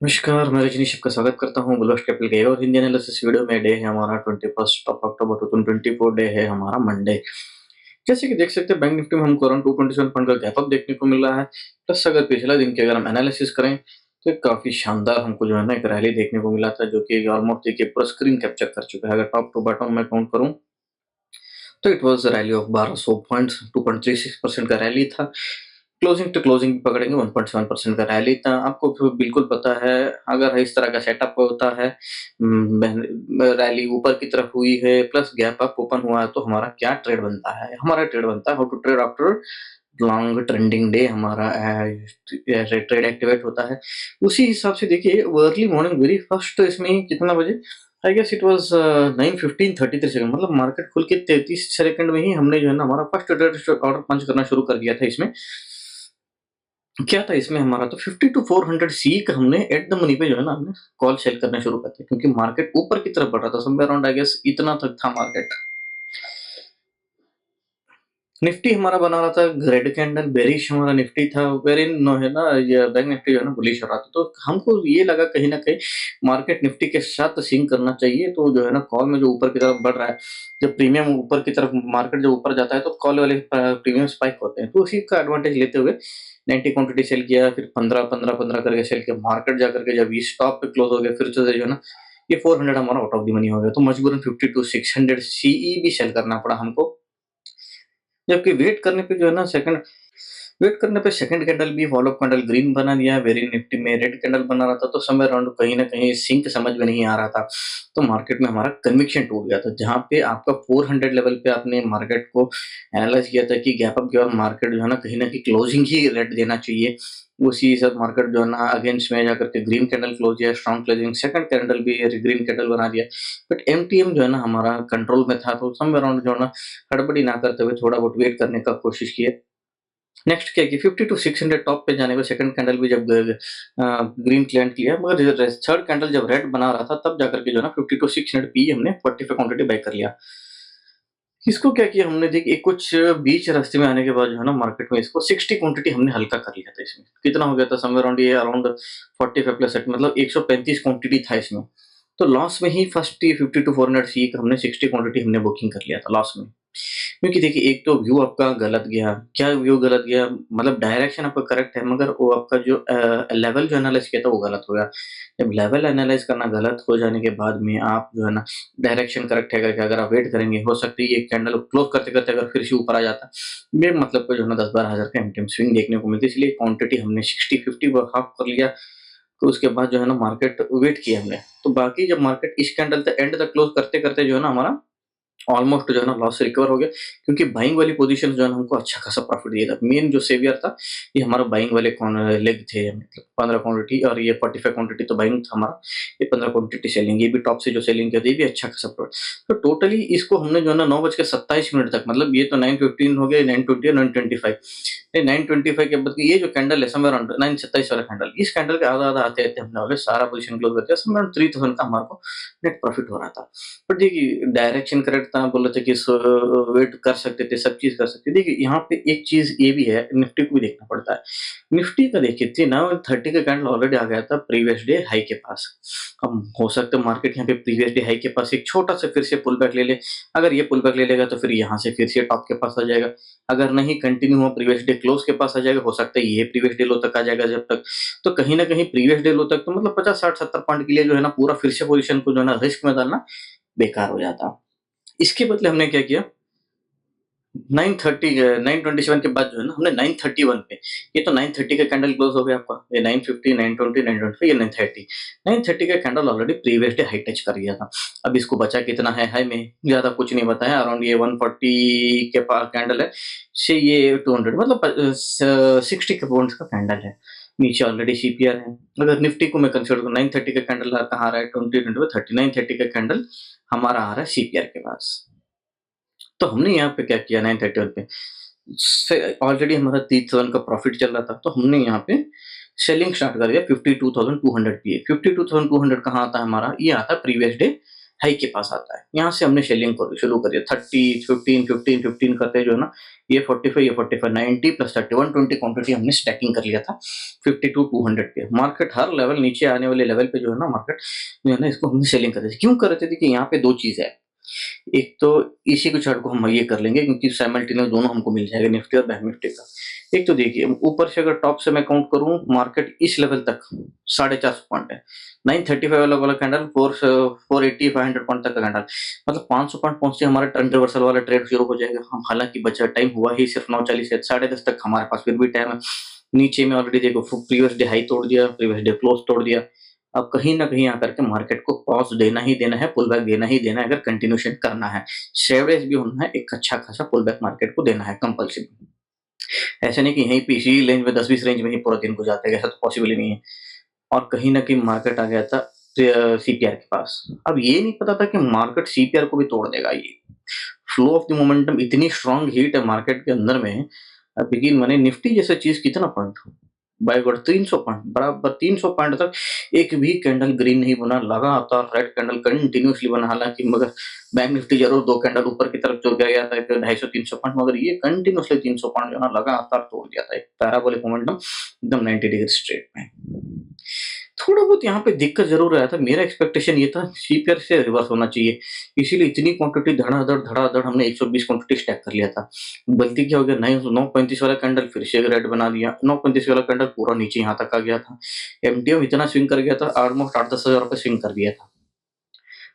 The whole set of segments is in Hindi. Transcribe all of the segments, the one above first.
नमस्कार, मैं रजनीश आपका स्वागत करता हूँ बुलवर्स कैपिटल के और हिंदी एनालिसिस वीडियो में। डे है हमारा 21 ऑफ अक्टूबर 2024, डे है हमारा मंडे। जैसे कि देख सकते हैं बैंक निफ्टी में हमको अराउंड 227 पॉइंट का गैप अप देखने को मिल रहा है। प्लस अगर पिछला दिन की अगर हम एनालिसिस करें तो एक काफी शानदार हमको जो है ना एक रैली देखने को मिला था, जो कि ऑलमोस्ट देखिए पूरा स्क्रीन कैप्चर कर चुका है। अगर टॉप टू बॉटम में काउंट करूं तो it was rally of 1200 points, 2.36% का रैली था। क्लोजिंग टू क्लोजिंग पकड़ेंगे 1.7% का रैली था। आपको बिल्कुल पता है, अगर इस तरह का सेटअप होता है, रैली ऊपर की तरफ हुई है प्लस गैप अप ओपन हुआ है, तो हमारा क्या ट्रेड बनता है? हमारा ट्रेड बनता है how to trade after long trending day. हमारा ट्रेड एक्टिवेट होता है उसी हिसाब से। देखिए अर्ली मॉर्निंग वेरी फर्स्ट इसमें कितना बजे, आई गेस इट वाज 9:15:33 मतलब मार्केट खुल के 33 सेकंड में ही हमने जो है ना हमारा फर्स्ट ट्रेड ऑर्डर पंच करना शुरू कर दिया था। इसमें क्या था, इसमें हमारा तो 50 टू 400 सी का हमने एट द मनी पे जो है ना हमने कॉल सेल करना शुरू कर दिया, क्योंकि मार्केट ऊपर की तरफ बढ़ रहा था। समवेयर अराउंड आई गेस इतना तक था मार्केट। निफ्टी हमारा बना रहा था रेड कैंडल, बेरिश हमारा निफ्टी था, वेरिन नो है ना ये बैंक निफ्टी जो है ना बुलिश हो रहा था। तो हमको ये लगा कहीं ना कहीं मार्केट निफ्टी के साथ सिंक करना चाहिए। तो जो है ना कॉल में जो ऊपर की तरफ बढ़ रहा है, जब प्रीमियम ऊपर की तरफ मार्केट जब ऊपर जाता है तो कॉल वाले प्रीमियम स्पाइक होते हैं, तो उसी का एडवांटेज लेते हुए 90 क्वांटिटी सेल किया, फिर 15 करके सेल किया। मार्केट जाकर के जब इस टॉप पे क्लोज हो गया, फिर से जो है ना ये 400 हमारा आउट ऑफ द मनी हो गया, तो मजबूरन 50 टू 600 सीई भी सेल करना पड़ा हमको। जबकि वेट करने पे सेकंड कैंडल भी फॉलो अप कैंडल ग्रीन बना दिया। वेरी निफ्टी में रेड कैंडल बना रहा था, तो समय अराउंड कहीं ना कहीं सिंक समझ में नहीं आ रहा था। तो मार्केट में हमारा कन्विक्शन टूट गया था, जहां पे आपका 400 लेवल पे आपने मार्केट को एनालाइज किया था कि गैप अप के बाद मार्केट जो है ना कहीं क्लोजिंग ही रेट देना चाहिए। उसी सब मार्केट जो है ना अगेंस्ट में जाकर के ग्रीन कैंडल क्लोज किया, स्ट्रॉन्ग क्लोजिंग, सेकंड कैंडल भी ग्रीन कैंडल बना दिया। बट एमटीएम जो है ना हमारा कंट्रोल में था, तो समय अराउंड जो है ना हड़बड़ी ना करते हुए थोड़ा बहुत वेट करने का कोशिश किए। नेक्स्ट क्या कि 50 टू 600 टॉप पे जाने पे सेकंड कैंडल भी जब ग्रीन क्लियर किया, मगर थर्ड कैंडल जब रेड बना रहा था तब जाकर के जो है ना 50 टू 600 पी हमने 45 क्वांटिटी बाय कर लिया। इसको क्या किया हमने, देखिए कुछ बीच रास्ते में आने के बाद जो है ना मार्केट में इसको 60 क्वांटिटी हमने हल्का कर लिया था। इसमें कितना हो गया था, समवेयर अराउंड ये अराउंड 45 प्लस मतलब 135 क्वांटिटी था इसमें। तो लॉस में ही फर्स्ट 50 टू 400 सी का हमने 60 क्वांटिटी हमने बुकिंग कर लिया था लॉस में। क्योंकि देखिए एक तो व्यू आपका गलत गया। क्या व्यू गलत गया, मतलब डायरेक्शन आपका करेक्ट है, मगर वो आपका जो लेवल जो एनालाइज किया था वो गलत हो गया। जब लेवल एनालाइज करना गलत हो जाने के बाद में आप जो है ना डायरेक्शन करेक्ट है करके अगर आप वेट करेंगे, हो सकती है ये कैंडल क्लोज करते करते अगर फिर से ऊपर आ जाता, ये मतलब को जो है ना 10-12 हज़ार का एमटीएम स्विंग देखने को मिलती। इसलिए क्वांटिटी हमने 60-50 हाफ कर लिया। तो उसके बाद जो है ना मार्केट वेट किया हमने। तो बाकी जब मार्केट इस कैंडल तक एंड तक क्लोज करते करते जो है ना हमारा ऑलमोस्ट जो है ना लॉस से रिकवर हो गया, क्योंकि बाइंग वाली पोजीशन जो है ना हमको अच्छा खासा प्रॉफिट दिया था। मेन जो सेवियर था ये हमारा बाइंग वाले लेग थे, मतलब 15 क्वांटिटी और ये 45 क्वांटिटी तो बाइंग था हमारा, ये 15 क्वांटिटी सेलिंग, ये भी टॉप से जो सेलिंग किया था ये भी अच्छा खासा प्रॉफिट। तो टोटली इसको हमने जो है ना 9:27 तक, मतलब ये तो 9:15 हो गया, 9:20 और 9:25, ये 9:25 के बाद ये जो कैंडल है समवेयर अराउंड 9:27 वाला कैंडल, इस कैंडल के आधा आधा आते आते हमने ऑलरेडी सारा पोजीशन क्लोज कर दिया। समवेयर अराउंड 3000 का हमारे को नेट प्रॉफिट हो रहा था। पर देखिए डायरेक्शन करेक्ट था, बोल रहे थे कि वेट कर सकते थे, सब चीज कर सकते थे। देखिए यहाँ पे एक चीज ये भी है, निफ्टी को भी देखना पड़ता है। निफ्टी का देखिए 3:30 का कैंडल ऑलरेडी आ गया था प्रीवियस डे हाई के पास। अब हो सकता है मार्केट यहाँ पे प्रीवियस डे हाई के पास एक छोटा सा फिर से पुल बैक ले ले। अगर ये पुल बैक ले लेगा तो फिर यहाँ से फिर से टॉप के पास आ जाएगा। अगर नहीं कंटिन्यू हुआ प्रीवियस डे क्लोज के पास आ जाएगा, हो सकता है ये प्रीवियस डे लो तक आ जाएगा जब तक। तो कहीं ना कहीं प्रीवियस डे लो तक तो मतलब 50-60-70 पॉइंट के लिए जो है ना पूरा फिर से पोजीशन को जो है ना रिस्क में डालना बेकार हो जाता। इसके बदले हमने क्या किया, 927 के बाद जो है ना हमने 931 पे, ये तो 930 का कैंडल क्लोज हो गया आपका, ये 950, 920, 925, ये 930, 930 का candle already previous day high touch कर गया था। अब इसको बचा कितना है हाई में, ज्यादा कुछ नहीं बताया, अराउंड ये 140 के पास कैंडल है से ये 200, मतलब 60 के पॉइंट्स का कैंडल है। नीचे ऑलरेडी सीपीआर है। अगर निफ्टी को मैं कंसिडर करूँ, 930 का कैंडल कहाँ आ रहा है, 20 3930 का कैंडल हमारा आ रहा है सीपीआर के पास। तो हमने यहाँ पे क्या किया, 931 पे से ऑलरेडी हमारा 30,000 का प्रॉफिट चल रहा था, तो हमने यहाँ पे सेलिंग स्टार्ट कर दिया 52,200 पे। 52,200 कहाँ आता है हमारा, ये आता है प्रीवियस डे हाई के पास आता है। यहाँ से हमने सेलिंग कर शुरू करी है 30, 15, 15, 15 करते जो है ना ये 45, ये 45, 90 प्लस 30, 120 क्वांटिटी हमने स्टैकिंग कर लिया था 52 200 पे। मार्केट हर लेवल नीचे आने वाले लेवल पे जो है ना मार्केट जो है ना इसको हमने सेलिंग कर दी थी। क्यों कर रहे थे? देखिए यहाँ पे 2 चीज़ है। एक तो इसी को चार्ट को हम ये कर लेंगे क्योंकि साइमल्टेनियस दोनों हमको मिल जाएगा निफ्टी और बैंक निफ्टी का। एक तो देखिए ऊपर से अगर टॉप से मैं काउंट करूं मार्केट इस लेवल तक 450 पॉइंट है। 935 वाला वाला कैंडल 480 500 पॉइंट तक का कैंडल मतलब 500 पॉइंट पहुंचते हमारा टर्न रिवर्सल वाला ट्रेड शुरू हो जाएगा। हम हालांकि बचा टाइम हुआ ही सिर्फ 9:40 से 10:30 तक हमारे पास फिर भी टाइम है। नीचे में ऑलरेडी देखो प्रीवियस डे हाई तोड़ दिया, प्रीवियस डे क्लोज तोड़ दिया। अब कहीं न कहीं आकर के मार्केट को पॉज़ देना ही देना है, पुल बैक देना ही देना है अगर कंटिन्यूएशन करना है। सिवरेज भी होना है, एक अच्छा खासा पुल बैक मार्केट को देना है कंपल्सरी। ऐसा नहीं कि यहीं पे इसी रेंज में 10-20 रेंज में ही पूरा दिन गुज़ार देगा, ऐसा तो पॉसिबल ही नहीं है। और कहीं न कहीं मार्केट आ गया था सीपीआर के पास। अब ये नहीं पता था कि मार्केट सीपीआर को भी तोड़ देगा ये। फ्लो ऑफ द मोमेंटम इतनी स्ट्रॉन्ग हीट है मार्केट के अंदर में। अब बिगिन माने निफ्टी जैसा चीज़ कितना पॉइंट बाय गॉड 300 पॉइंट बराबर 300 पॉइंट तक एक भी कैंडल ग्रीन नहीं बना, लगातार रेड कैंडल कंटिन्यूअसली बना। हालांकि मगर बैंक निफ्टी जरूर 2 कैंडल ऊपर की तरफ चल गया था 250-300 पॉइंट, मगर ये कंटिन्यूअसली 300 पॉइंट जो है ना लगातार तोड़ दिया था। एक पैराबोलिक मोमेंटम एकदम 90 डिग्री स्ट्रेट में। थोड़ा बहुत यहाँ पे दिक्कत ज़रूर आया था। मेरा एक्सपेक्टेशन ये था सीपीआर से रिवर्स होना चाहिए। इसीलिए इतनी क्वांटिटी धड़ाधड़ हमने 120 क्वांटिटी स्टैक कर लिया था। गलती क्या हो गया 935 वाला कैंडल फिर से रेड बना दिया। 935 वाला कैंडल पूरा नीचे यहाँ तक आ गया था। एमटीएम इतना स्विंग कर गया था ऑलमोस्ट 8-10 हज़ार रुपए स्विंग कर दिया था।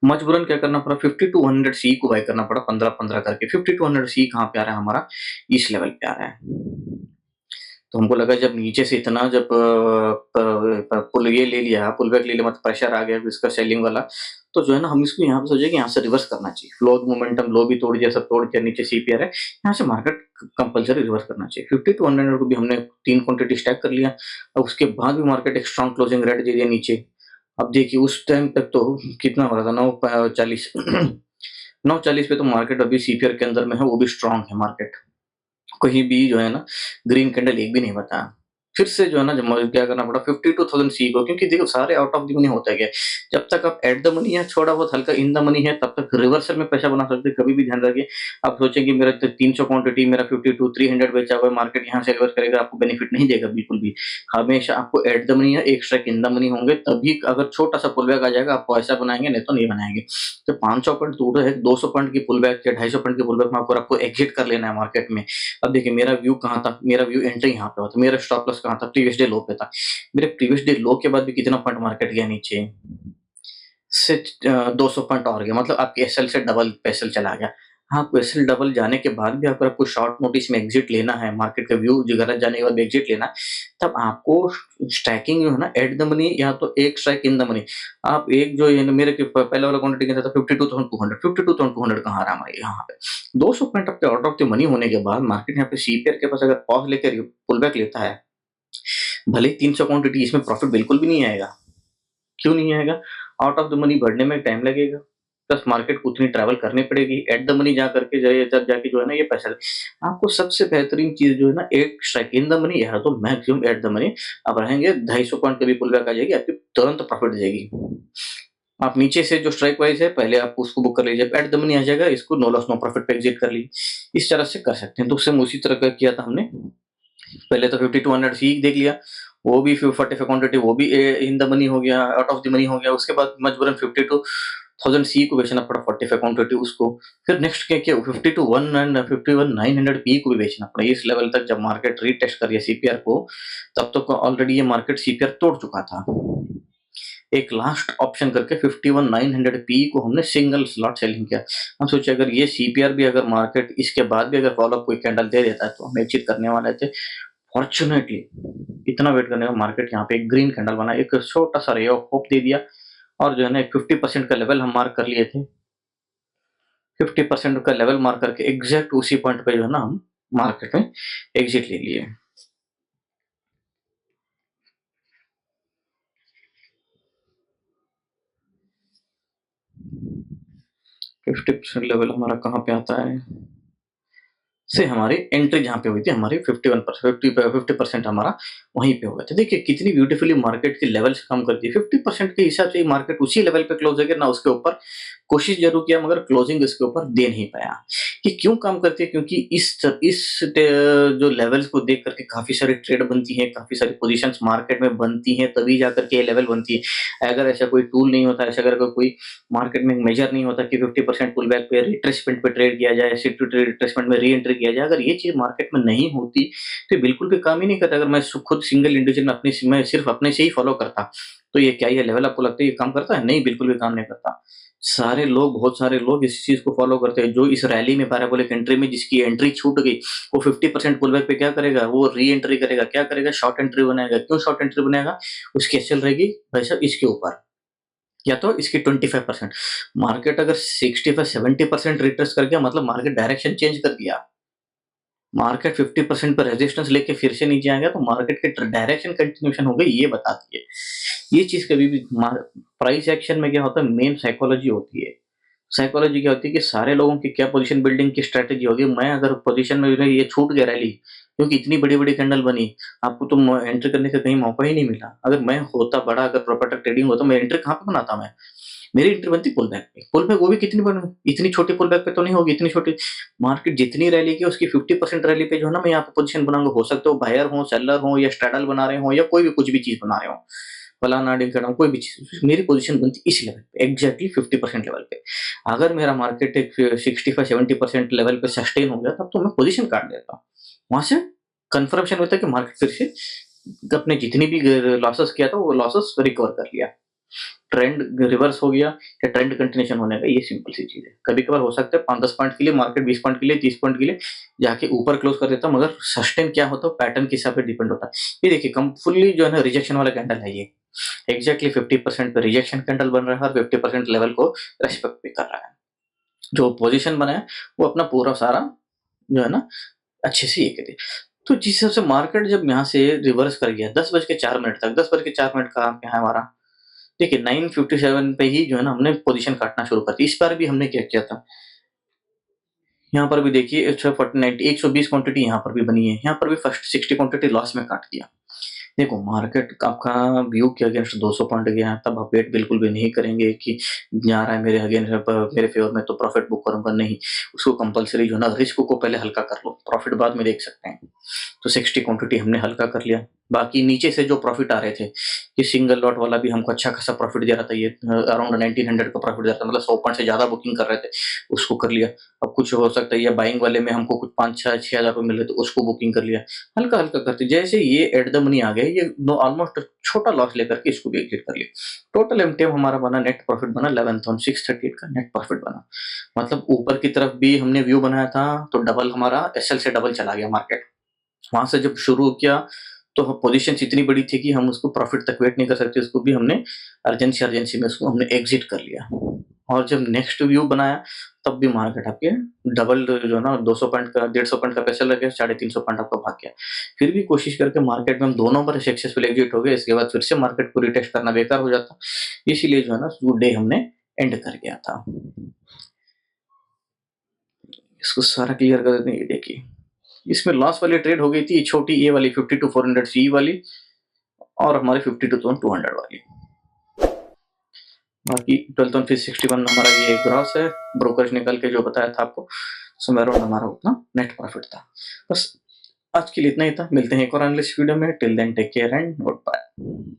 मजबूरन क्या करना पड़ा 5200 सी को बाय करना पड़ा 15-15 करके। 5200 सी कहाँ पे आ रहा है हमारा? इस लेवल पे आ रहा है। तो हमको लगा जब नीचे से इतना जब पुल ये ले लिया पुल बैक ले लिया मतलब प्रेशर आ गया इसका सेलिंग वाला, तो जो है ना हम इसको यहाँ पे सोचे कि यहाँ से रिवर्स करना चाहिए। फ्लो मोमेंटम लो भी तोड़ दिया, सब तोड़ दिया, नीचे सीपीआर है, यहाँ से मार्केट कंपल्सरी रिवर्स करना चाहिए। 5200 को भी हमने 3 क्वांटिटी स्टैक कर लिया। अब उसके बाद भी मार्केट एक स्ट्रॉन्ग क्लोजिंग रेट दे दिया नीचे। अब देखिए उस टाइम तक तो कितना हो रहा था 940 940 पे तो मार्केट अभी सीपीआर के अंदर में है, वो भी स्ट्रॉन्ग है मार्केट। कहीं भी जो है ना ग्रीन कैंडल एक भी नहीं बताया। फिर से जो है ना जब मुझे क्या करना पड़ा 52,000 सी को, क्योंकि देखो सारे आउट ऑफ द मनी होता है क्या, जब तक आप एट द मनी या थोड़ा बहुत हल्का इन द मनी है तब तक रिवर्सल में पैसा बना सकते हैं। कभी भी ध्यान रखिए आप सोचें कि मेरा 300 क्वांटिटी मेरा 52 300 बेचा हुआ है, मार्केट यहाँ से रिवर्स करेगा, आपको बेनिफिट नहीं देगा बिल्कुल भी। हमेशा आपको एट द मनी या एक स्ट्राइक इन द मनी होंगे, तभी अगर छोटा सा पुल बैक आ जाएगा आपको ऐसा बनाएंगे, नहीं तो नहीं बनाएंगे। तो 500 पॉइंट टूट है, 200 पॉइंट की पुल बैक या 250 पॉइंट की पुल बैक में आपको एग्जिट कर लेना है मार्केट में। अब देखिए मेरा व्यू कहाँ था, मेरा व्यू एंट्री यहाँ पे होता, मेरा स्टॉप लॉस कहाँ था, प्रीवियस डे लो पे था। मेरे प्रीवियस डे लो के बाद भी कितना पॉइंट मार्केट गया नीचे से 200 पॉइंट और गया, मतलब आपके एसएल से डबल एसएल चला गया। हाँ, आपको एसएल डबल जाने के बाद भी अगर आपको शॉर्ट नोटिस में एग्जिट लेना है, मार्केट का व्यू जो गलत जाने के बाद एग्जिट लेना है, तब आपको स्ट्राइकिंग जो है ना एट द मनी या तो एक स्ट्राइक इन द मनी। आप एक जो ये मेरे के पहले वाला क्वांटिटी कितना था 52,200, 52,200 कहाँ आ रहा है हमारे यहाँ पे 200 पॉइंट आपके आउट ऑफ द मनी होने के बाद मार्केट यहाँ पे सीपीआर के पास अगर पॉज लेकर पुल बैक लेता है, भले ही 300 क्वांटिटी इसमें प्रॉफिट बिल्कुल भी नहीं आएगा। क्यों नहीं आएगा? आउट ऑफ द मनी बढ़ने में टाइम लगेगा, प्लस मार्केट को उतनी ट्रैवल करनी पड़ेगी। एट द मनी जा करके जाइए तब जाके जो है ना ये पैसा आपको सबसे बेहतरीन चीज़ जो है ना एक स्ट्राइक इन द मनी या तो मैक्सिमम एट द मनी आप रहेंगे 250 पॉइंट कभी पुल बैक आ जाएगी, आपकी तुरंत प्रॉफिट देगी। आप नीचे से जो स्ट्राइक प्राइस है पहले आप उसको बुक कर लीजिए, एट द मनी आ जाएगा इसको नो लॉस नो प्रॉफिट पे एग्जिट कर लीजिए। इस तरह से कर सकते हैं। तो सेम उसी तरह का किया था हमने। पहले तो 5200 सी देख लिया, वो भी 45 क्वांटिटी वो भी इन द मनी हो गया, आउट ऑफ द मनी हो गया। उसके बाद मजबूरन 52,000 सी को बेचना पड़ा 45 क्वांटिटी उसको। फिर नेक्स्ट क्या किया 52 एंड 51,900 पी को भी बेचना पड़ा। इस लेवल तक जब मार्केट रीटेस्ट कर सीपीआर को, तब तक तो ऑलरेडी ये मार्केट सीपीआर तोड़ चुका था। एक लास्ट ऑप्शन करके 51,900 पी को हमने सिंगल स्लॉट सेलिंग किया। हम सोचे अगर ये सीपीआर भी अगर मार्केट इसके बाद भी अगर फॉलो अप कोई कैंडल दे देता है तो हम एग्जिट करने वाले थे। फॉर्चुनेटली इतना वेट करने का मार्केट यहाँ पे एक ग्रीन कैंडल बना, एक छोटा सा रे ऑफ होप दे दिया, और जो है ना एक 50% का लेवल हम मार्क कर लिए थे। 50% का लेवल मार्क करके एग्जैक्ट उसी पॉइंट पे जो है ना हम मार्केट में एग्जिट ले लिए। 50% लेवल हमारा कहाँ पे आता है, से हमारी एंट्री जहाँ पे हुई थी हमारी 50% हमारा वहीं पे हो गया था। देखिए कितनी ब्यूटीफुली मार्केट के लेवल्स कम कर दिए। 50% के हिसाब से मार्केट उसी लेवल पे क्लोज हो गया, ना उसके ऊपर कोशिश ज़रूर किया मगर क्लोजिंग इसके ऊपर दे नहीं पाया। ये क्यों काम करती है? क्योंकि जो लेवल्स को देख कर के काफ़ी सारी ट्रेड बनती हैं, काफ़ी सारी पोज़ीशंस मार्केट में बनती हैं, तभी जाकर के ये लेवल बनती है। अगर ऐसा कोई टूल नहीं होता, ऐसा अगर कोई मार्केट में मेजर नहीं होता कि 50% पुल बैक पे रिट्रेसमेंट पे ट्रेड किया जाए, शिफ्ट टू ट्रेड रिट्रेसमेंट में री-एंट्री किया जाए, अगर ये चीज़ मार्केट में नहीं होती, तो ये बिल्कुल भी काम ही नहीं करता। अगर मैं खुद सिंगल इंडिविजुअल मैं सिर्फ अपने से ही फॉलो करता, तो ये क्या ये लेवल आपको लगता है ये काम करता है? नहीं, बिल्कुल भी काम नहीं करता। सारे लोग बहुत सारे लोग इस चीज़ को फॉलो करते हैं। जो इस रैली में पैराबोलिक एंट्री में जिसकी एंट्री छूट गई, वो 50% पुलबैक पे क्या करेगा? वो री-एंट्री करेगा, क्या करेगा? शॉर्ट एंट्री बनाएगा। क्यों शॉर्ट एंट्री बनाएगा? उसकी एचएल रहेगी भाई साहब इसके ऊपर या तो इसकी 25%। मार्केट अगर 65-70% रिट्रेस कर गया मतलब मार्केट डायरेक्शन चेंज कर दिया। मार्केट 50% पर रेजिस्टेंस लेके फिर से नीचे आ गया तो मार्केट की डायरेक्शन कंटिन्यूएशन हो गई, ये बताती है। ये चीज़ कभी भी प्राइस एक्शन में क्या होता है, मेन साइकोलॉजी होती है। साइकोलॉजी क्या होती है कि सारे लोगों की क्या पोजीशन बिल्डिंग की स्ट्रैटेजी होगी। मैं अगर पोजीशन में ये छूट गया रैली क्योंकि इतनी बड़ी-बड़ी कैंडल बनी, आपको तो एंट्री करने का कहीं मौका ही नहीं मिला। अगर मैं होता बड़ा, अगर प्रोपराइटर ट्रेडिंग होता, मैं एंट्री कहाँ पे बनाता मैं? मेरी एंट्री बनती पुल बैक पे। पुल बैक वो भी कितनी बन इतनी छोटी पुल बैक पे तो नहीं होगी, इतनी छोटी मार्केट जितनी रैली की उसकी 50% रैली पे जो है ना मैं यहाँ पे पोजीशन बनाऊँगा। हो सकता है वो बायर हो, सेलर हो या स्ट्रैडल बना रहे हो या कोई भी कुछ भी चीज़ बना रहे हो। फलाना ढिमकाना कोई भी चीज़, मेरी पोजीशन बनती इस लेवल पे, एग्ज़ैक्टली 50% लेवल पे। अगर मेरा मार्केट एक 65-70% लेवल पे सस्टेन हो गया तब तो मैं पोजीशन काट देता हूँ। वहाँ से कन्फर्मेशन होता है कि मार्केट फिर से अपने जितनी भी लॉसेस किया था वो लॉसेस रिकवर कर लिया। ट्रेंड रिवर्स हो गया या ट्रेंड कंटिन्यूएशन होने का, ये सिंपल सी चीज़ है। कभी-कभार हो सकता है 5-10 पॉइंट के लिए मार्केट 20 पॉइंट के लिए 30 पॉइंट के लिए जाके ऊपर क्लोज़ कर देता मगर सस्टेन क्या होता है पैटर्न के हिसाब से डिपेंड होता है। ये देखिए कम फुल्ली जो है ना रिजेक्शन वाला कैंडल है ये। एग्ज़ैक्टली 50% पे रिजेक्शन कैंडल बन रहा है और 50% लेवल को रिस्पेक्ट भी कर रहा है। जो पोज़ीशन बना है वो अपना पूरा सारा जो है ना अच्छे से ये करिए। तो जिस हिसाब से मार्केट जब यहाँ से रिवर्स कर गया 10 बज के 4 मिनट तक, 10 बज के 4 मिनट का क्या है हमारा, देखिए 9:57 पे ही जो है ना हमने पोज़ीशन काटना शुरू कर दी। इस बार भी हमने क्या किया था, यहाँ पर भी देखिए अच्छा 49 120 क्वांटिटी यहाँ पर भी बनी है। यहाँ पर भी फर्स्ट 60 क्वांटिटी लॉस में काट दिया। देखो मार्केट आपका व्यू के अगेंस्ट 200 पॉइंट गया है तब आप वेट बिल्कुल भी नहीं करेंगे कि जा रहा है मेरे अगेंस्ट मेरे फेवर में तो प्रॉफिट बुक करूंगा, नहीं। उसको कंपलसरी जो है ना रिस्क को पहले हल्का कर लो, प्रॉफिट बाद में देख सकते हैं। तो 60 क्वांटिटी हमने हल्का कर लिया। बाकी नीचे से जो प्रॉफिट आ रहे थे, ये सिंगल लॉट वाला भी हमको अच्छा खासा प्रॉफिट दे रहा था, ये अराउंड 1900 का प्रॉफिट दे रहा था, मतलब 100 पॉइंट से ज्यादा बुकिंग कर रहे थे, उसको कर लिया। अब कुछ हो सकता है ये बाइंग वाले में हमको कुछ 5-6 हज़ार रुपये मिल रहे थे, उसको बुकिंग कर लिया। हल्का हल्का करते जैसे ये एट द मनी आ गए, ये ऑलमोस्ट छोटा लॉस लेकर के इसको भी एग्जिट कर लिया। टोटल एमटीएम हमारा बना, नेट प्रॉफिट बना 11,638 का नेट प्रॉफिट बना। मतलब ऊपर की तरफ भी हमने व्यू बनाया था तो डबल हमारा एसएल से डबल चला गया मार्केट। वहां से जब शुरू किया तो पोजीशन इतनी बड़ी थी कि हम उसको प्रॉफिट तक वेट नहीं कर सकते, उसको भी हमने अर्जेंसी में उसको हमने एग्जिट कर लिया। और जब नेक्स्ट व्यू बनाया तब भी मार्केट आपके डबल जो है ना 200 पॉइंट का 150 पॉइंट का पैसा लगे 350 पॉइंट आपका भाग गया। फिर भी कोशिश करके मार्केट में हम दोनों बार सक्सेसफुल एग्जिट हो गए, इसके बाद फिर से मार्केट को रिटेस्ट करना बेकार हो जाता, इसीलिए जो है ना वो डे हमने एंड कर गया था। इसको सारा क्लियर कर देते हैं। ये देखिए इसमें लॉस वाली ट्रेड हो गई थी छोटी, ये वाली 52-400 सी वाली और हमारी 52-200 वाली। बाकी 12,361 हमारा ये ग्रॉस है, ब्रोकरेज निकल के जो बताया था आपको समवेयर अराउंड हमारा उतना नेट प्रॉफिट था। बस आज के लिए इतना ही था, मिलते हैं एक और अगले वीडियो में। Till then take care and good bye.